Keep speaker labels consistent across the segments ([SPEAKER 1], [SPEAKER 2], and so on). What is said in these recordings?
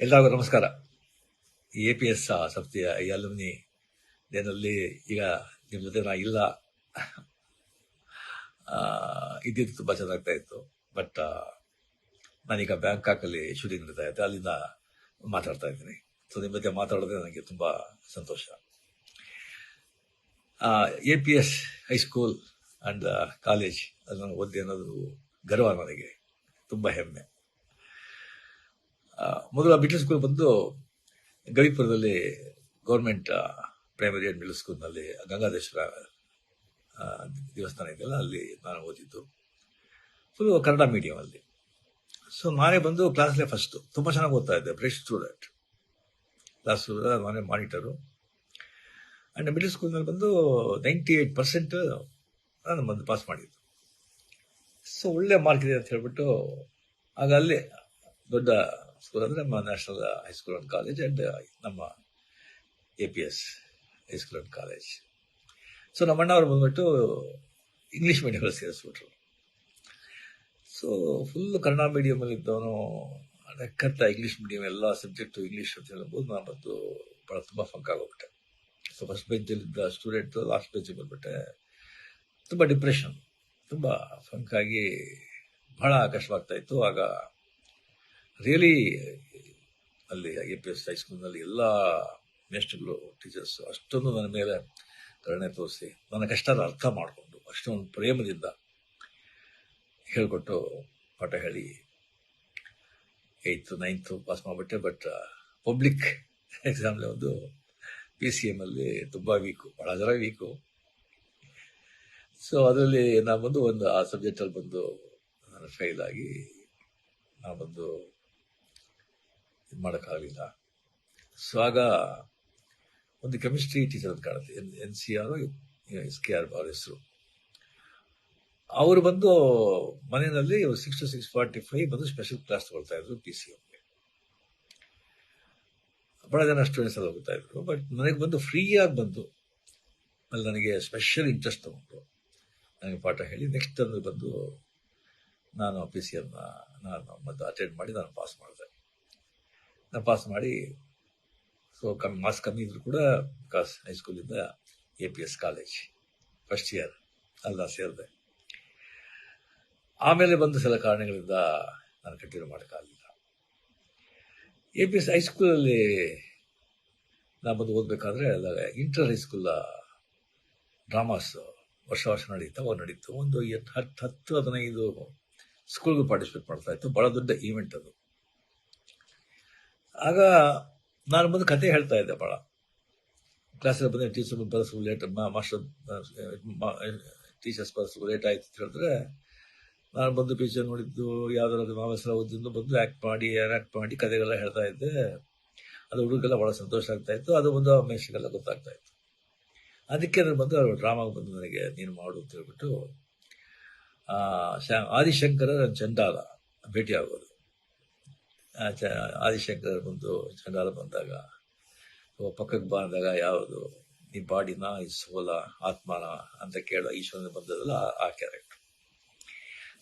[SPEAKER 1] ಎಲ್ಲರಿಗೂ ನಮಸ್ಕಾರ. APS ಸಂಸ್ಥೆಯ ಈ ಅಲುಮಿನಿ ಡೇನಲ್ಲಿ ಈಗ ನಿಮ್ಮ ಜೊತೆ ನಾ ಇಲ್ಲ. ಇದ್ದಿದ್ದು ತುಂಬ ಚೆನ್ನಾಗ್ತಾ ಇತ್ತು. ಬಟ್ ನಾನೀಗ ಬ್ಯಾಂಕಾಕಲ್ಲಿ ಶೂಟಿಂಗ್ ನಡೀತಾ ಇದ್ದೆ, ಅಲ್ಲಿಂದ ಮಾತಾಡ್ತಾ ಇದ್ದೀನಿ. ಸೊ ನಿಮ್ಮ ಜೊತೆ ಮಾತಾಡೋದೇ ನನಗೆ ತುಂಬ ಸಂತೋಷ. APS ಹೈಸ್ಕೂಲ್ ಆ್ಯಂಡ್ ಕಾಲೇಜ್ ಅದನ್ನು ಓದಿ ಅನ್ನೋದು ಗರ್ವ, ನನಗೆ ತುಂಬ ಹೆಮ್ಮೆ. ಮೊದಲು ಮಿಡ್ಲ್ ಸ್ಕೂಲ್ ಬಂದು ಗವಿಪುರದಲ್ಲಿ ಗೌರ್ಮೆಂಟ್ ಪ್ರೈಮರಿ ಆ್ಯಂಡ್ ಮಿಡ್ಲ್ ಸ್ಕೂಲ್ನಲ್ಲಿ ಗಂಗಾಧೇಶ್ವರ ದೇವಸ್ಥಾನ ಇದೆಯಲ್ಲ, ಅಲ್ಲಿ ನಾನು ಓದಿದ್ದು. ಫುಲ್ ಕನ್ನಡ ಮೀಡಿಯಂ ಅಲ್ಲಿ. ಸೊ ನಾನೇ ಬಂದು ಕ್ಲಾಸ್ಲೇ ಫಸ್ಟು, ತುಂಬ ಚೆನ್ನಾಗಿ ಓದ್ತಾ ಇದ್ದೆ, ಬ್ರೈಟ್ ಸ್ಟೂಡೆಂಟ್. ಕ್ಲಾಸ್ ನಾನೇ ಮಾನಿಟರು. ಆ್ಯಂಡ್ ಮಿಡ್ಲ್ ಸ್ಕೂಲ್ನಲ್ಲಿ ಬಂದು 98% ನಾನು ಬಂದು ಪಾಸ್ ಮಾಡಿದ್ದು. ಸೊ ಒಳ್ಳೆ ಮಾರ್ಕ್ ಇದೆ ಅಂತ ಹೇಳ್ಬಿಟ್ಟು ಆಗ ಅಲ್ಲೇ ದೊಡ್ಡ ಸ್ಕೂಲ್ ಅಂದರೆ ನಮ್ಮ national high school and college and ನಮ್ಮ APS high school and college. So ನಮ್ಮ ಅಣ್ಣವ್ರು ಬಂದ್ಬಿಟ್ಟು ಇಂಗ್ಲೀಷ್ ಮೀಡಿಯಮಲ್ಲಿ ಸೇರಿಸ್ಬಿಟ್ರು. ಸೊ ಫುಲ್ ಕನ್ನಡ ಮೀಡಿಯಮಲ್ಲಿ ಇದ್ದವನು ಅಡಕತ್ತ ಇಂಗ್ಲೀಷ್ ಮೀಡಿಯಮ್ ಎಲ್ಲ ಸಬ್ಜೆಕ್ಟು ಇಂಗ್ಲೀಷ್ ಅಂತ ಹೇಳ್ಬೋದು. ನಾನು ಬಂದು ಭಾಳ ತುಂಬ ಫಂಕ್ ಆಗೋಗ್ಬಿಟ್ಟೆ. ಸೊ ಫಸ್ಟ್ ಬೆಂಚಲ್ಲಿದ್ದ ಸ್ಟೂಡೆಂಟು ಲಾಸ್ಟ್ ಬೆಂಚಿಗೆ ಬಂದ್ಬಿಟ್ಟೆ. ತುಂಬ ಡಿಪ್ರೆಷನ್, ತುಂಬ ಫಂಕಾಗಿ ಭಾಳ ಕಷ್ಟವಾಗ್ತಾ ಇತ್ತು. ಆಗ ರಿಯಲಿ ಅಲ್ಲಿ APS ಹೈಸ್ಕೂಲ್ನಲ್ಲಿ ಎಲ್ಲ ಮೇಸ್ಟ್ರುಗಳು, ಟೀಚರ್ಸ್ ಅಷ್ಟೊಂದು ನನ್ನ ಮೇಲೆ ಕರುಣೆ ತೋರಿಸಿ ನನ್ನ ಕಷ್ಟನ ಅರ್ಥ ಮಾಡಿಕೊಂಡು ಅಷ್ಟೊಂದು ಪ್ರೇಮದಿಂದ ಹೇಳಿಕೊಟ್ಟು ಪಾಠ ಹೇಳಿ 8th 9th ಪಾಸ್ ಮಾಡಿಬಿಟ್ಟೆ. ಬಟ್ ಪಬ್ಲಿಕ್ ಎಕ್ಸಾಮ್ಲಿ ಒಂದು PCM ಅಲ್ಲಿ ತುಂಬ ವೀಕು, ಭಾಳ ಜನ ವೀಕು. ಸೊ ಅದರಲ್ಲಿ ನಾನು ಬಂದು ಆ ಸಬ್ಜೆಕ್ಟಲ್ಲಿ ಬಂದು ನಾನು ಫೇಲ್ ಆಗಿ ನಾನು ಬಂದು ಇದು ಮಾಡೋಕ್ಕಾಗಲಿಲ್ಲ. ಸೊ ಆಗ ಒಂದು ಕೆಮಿಸ್ಟ್ರಿ ಟೀಚರ್ ಅಂತ ಕಾಣುತ್ತೆ, NCR SKR ಅವ್ರ ಹೆಸರು. ಅವರು ಬಂದು ಮನೆಯಲ್ಲಿ 6 to 6:45 ಬಂದು ಸ್ಪೆಷಲ್ ಕ್ಲಾಸ್ ತಗೊಳ್ತಾ ಇದ್ರು PCMಗೆ. ಭಾಳ ಜನ ಸ್ಟೂಡೆಂಟ್ಸ್ ಎಲ್ಲ ಹೋಗ್ತಾ ಇದ್ರು. ಬಟ್ ನನಗೆ ಬಂದು ಫ್ರೀಯಾಗಿ ಬಂದು ಅಲ್ಲಿ ನನಗೆ ಸ್ಪೆಷಲ್ ಇಂಟ್ರೆಸ್ಟ್ ತಗೊಂಡು ನನಗೆ ಪಾಠ ಹೇಳಿ ನೆಕ್ಸ್ಟ್ ಅಂದ್ರೆ ಬಂದು ನಾನು PCMನ ನಾನು ಮತ್ತು ಅಟೆಂಡ್ ಮಾಡಿ ನಾನು ಪಾಸ್ ಮಾಡಿದೆ. ನಾನು ಪಾಸ್ ಮಾಡಿ ಸೊ ಮಾರ್ಕ್ಸ್ ಕಮ್ಮಿ ಇದ್ರು ಕೂಡ ಬಿಕಾಸ್ ಹೈಸ್ಕೂಲಿಂದ APS ಕಾಲೇಜ್ ಫಸ್ಟ್ ಇಯರ್ ಅಲ್ಲ ಸೇರಿದೆ. ಆಮೇಲೆ ಬಂದು ಸಿಲ ಕಾರಣಗಳಿಂದ ನಾನು ಕಂಟಿನ್ಯೂ ಮಾಡೋಕ್ಕಾಗಲಿಲ್ಲ. APS ಹೈಸ್ಕೂಲಲ್ಲಿ ನಾನು ಬಂದು ಓದಬೇಕಾದ್ರೆ ಇಂಟರ್ ಹೈಸ್ಕೂಲ್ ಡ್ರಾಮಾಸ್ ವರ್ಷ ನಡೀತು. ಒಂದು 10-15 ಸ್ಕೂಲ್ಗೂ ಪಾರ್ಟಿಸಿಪೇಟ್ ಮಾಡ್ತಾ ಇತ್ತು. ಭಾಳ ದೊಡ್ಡ ಈವೆಂಟ್ ಅದು. ಆಗ ನಾನು ಬಂದು ಕತೆ ಹೇಳ್ತಾ ಇದ್ದೆ ಭಾಳ. ಕ್ಲಾಸಲ್ಲಿ ಬಂದರೆ ಟೀಚರ್ ಬರೋದು ಲೇಟ್, ಮಾಸ್ಟರ್ ಟೀಚರ್ಸ್ ಬರೋದು ಲೇಟ್ ಆಯಿತು ಅಂತ ಹೇಳಿದ್ರೆ ನಾನು ಬಂದು ಪಿಕ್ಚರ್ ನೋಡಿದ್ದು ಯಾವುದಾದ್ರು ಮಾವಸರ ಓದಿದ್ದು ಬಂದು ಆ್ಯಕ್ಟ್ ಮಾಡಿ ಕತೆಗೆಲ್ಲ ಹೇಳ್ತಾ ಇದ್ದೆ. ಅದು ಹುಡುಗರಿಗೆಲ್ಲ ಭಾಳ ಸಂತೋಷ ಆಗ್ತಾ ಇತ್ತು. ಅದು ಬಂದು ಮೇಷ್ಟ್ರಿಗೆಲ್ಲ ಗೊತ್ತಾಗ್ತಾ ಇತ್ತು. ಅದಕ್ಕೆ ನಾನು ಬಂದು ಡ್ರಾಮಾಗೆ ಬಂದು ನನಗೆ ನೀನು ಮಾಡು ಅಂತ ಹೇಳ್ಬಿಟ್ಟು ಆದಿಶಂಕರ ಚಂಡಾಲ ಭೇಟಿ ಆಗೋದು. ಆದಿಶಂಕರ್ ಬಂದು ಚಂಡಾಲ ಬಂದಾಗ ಪಕ್ಕಕ್ಕೆ ಬಂದಾಗ ಯಾವುದು ಈ ಬಾಡಿನ, ಈ ಸೋಲ, ಆತ್ಮನ ಅಂತ ಕೇಳೋ ಈಶ್ವರನ ಬಂದದಲ್ಲ ಆ ಕ್ಯಾರೆಕ್ಟರ್.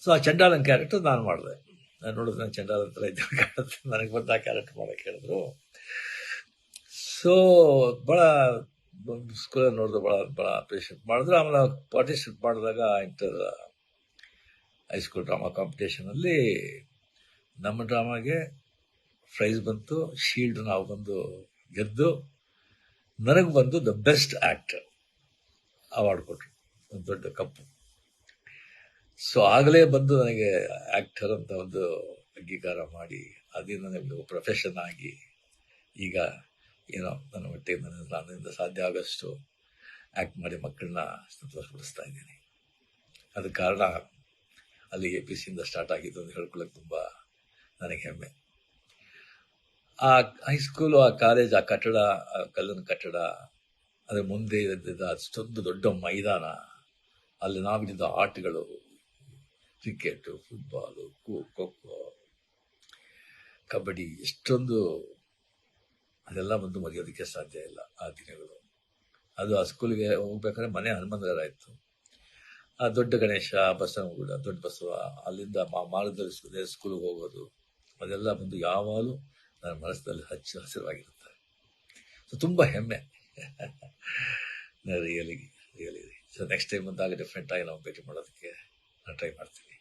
[SPEAKER 1] ಸೊ ಆ ಚಂಡಾಲನ ಕ್ಯಾರೆಕ್ಟರ್ ನಾನು ಮಾಡಿದೆ. ನಾನು ನೋಡಿದ್ರೆ ನಾನು ಚಂಡಾಲ ಥರ ಇದ್ದ ಕಾಣುತ್ತೆ, ನನಗೆ ಬಂದು ಆ ಕ್ಯಾರೆಕ್ಟರ್ ಮಾಡೋಕ್ಕೆ ಹೇಳಿದ್ರು. ಸೊ ಭಾಳ ಸ್ಕೂಲಲ್ಲಿ ನೋಡಿದ್ರೆ ಭಾಳ ಅಪ್ರಿಷಿಯೇಟ್ ಮಾಡಿದ್ರು. ಆಮೇಲೆ ಪಾರ್ಟಿಸಿಪೇಟ್ ಮಾಡಿದಾಗ ಇಂಟರ್ ಹೈಸ್ಕೂಲ್ ಡ್ರಾಮಾ ಕಾಂಪಿಟೇಷನಲ್ಲಿ ನಮ್ಮ ಡ್ರಾಮಾಗೆ ಪ್ರೈಸ್ ಬಂತು, ಶೀಲ್ಡ್ ನಾವು ಬಂದು ಗೆದ್ದು ನನಗೆ ಬಂದು ದ ಬೆಸ್ಟ್ ಆ್ಯಕ್ಟರ್ ಅವಾರ್ಡ್ ಕೊಟ್ಟರು, ಒಂದು ದೊಡ್ಡ ಕಪ್ಪು. ಸೊ ಆಗಲೇ ಬಂದು ನನಗೆ ಆ್ಯಕ್ಟರ್ ಅಂತ ಒಂದು ಅಂಗೀಕಾರ ಮಾಡಿ ಅದೇ ನನಗೆ ಪ್ರೊಫೆಷನ್ ಆಗಿ ಈಗ ಏನೋ ನನ್ನ ಮಟ್ಟಿಗೆ ನನ್ನಿಂದ ಸಾಧ್ಯ ಆಗೋಷ್ಟು ಆ್ಯಕ್ಟ್ ಮಾಡಿ ಮಕ್ಕಳನ್ನ ಸಂತೋಷಪಡಿಸ್ತಾ ಇದ್ದೀನಿ. ಅದಕ್ಕೆ ಕಾರಣ ಅಲ್ಲಿ APCಯಿಂದ ಸ್ಟಾರ್ಟ್ ಆಗಿದ್ದು ಅಂತ ಹೇಳ್ಕೊಳ್ಳೋಕೆ ತುಂಬ ನನಗೆ ಹೆಮ್ಮೆ. ಆ ಹೈಸ್ಕೂಲು, ಆ ಕಾಲೇಜ್, ಆ ಕಟ್ಟಡ, ಆ ಕಲ್ಲಿನ ಕಟ್ಟಡ, ಅದರ ಮುಂದೆ ಇದ್ದಿದ್ದ ಅಷ್ಟೊಂದು ದೊಡ್ಡ ಮೈದಾನ, ಅಲ್ಲಿ ನಾವಿದ್ದ ಆಟಗಳು, ಕ್ರಿಕೆಟು, ಫುಟ್ಬಾಲು, ಖೋ-ಖೋ, ಕಬಡ್ಡಿ, ಎಷ್ಟೊಂದು ಅದೆಲ್ಲ ಬಂದು ಮರೆಯೋದಕ್ಕೆ ಸಾಧ್ಯ ಇಲ್ಲ ಆ ದಿನಗಳು. ಅದು ಆ ಸ್ಕೂಲಿಗೆ ಹೋಗ್ಬೇಕಾದ್ರೆ ಮನೆ ಹನುಮಂತಗರ ಇತ್ತು. ಆ ದೊಡ್ಡ ಗಣೇಶ, ಬಸವನಗುಡ, ದೊಡ್ಡ ಬಸವ, ಅಲ್ಲಿಂದ ಮಾರ್ಗದಲ್ಲಿ ಸ್ಕೂಲಿಗೆ ಹೋಗೋದು, ಅದೆಲ್ಲ ಬಂದು ಯಾವಾಗಲೂ ನನ್ನ ಮನಸ್ಸಿನಲ್ಲಿ ಹಸಿರವಾಗಿರುತ್ತೆ. ಸೊ ತುಂಬ ಹೆಮ್ಮೆ. Really really. So next time ಬಂದಾಗ ಡೆಫಿನೆಟ್ ಆಗಿ ನಾವು ಭೇಟಿ ಮಾಡೋದಕ್ಕೆ ನಾನು ಟ್ರೈ ಮಾಡ್ತೀನಿ.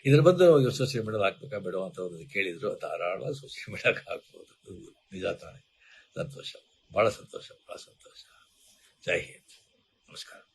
[SPEAKER 1] ಇದರ ಬಂದು ಇವ್ರು ಸೋಷಿಯಲ್ ಮೀಡಿಯಾದಲ್ಲಿ ಹಾಕ್ಬೇಕಾ ಬೇಡ ಅಂತ ಒಂದು ಕೇಳಿದ್ರು. ಧಾರಾಳವಾಗಿ ಸೋಷಿಯಲ್ ಮೀಡಿಯಾಗೆ ಹಾಕ್ಬೋದು. ನಿಜ ತಾನೆ. ಸಂತೋಷ, ಭಾಳ ಸಂತೋಷ, ಭಾಳ ಸಂತೋಷ. ಜೈ ಹಿಂದ್. ನಮಸ್ಕಾರ.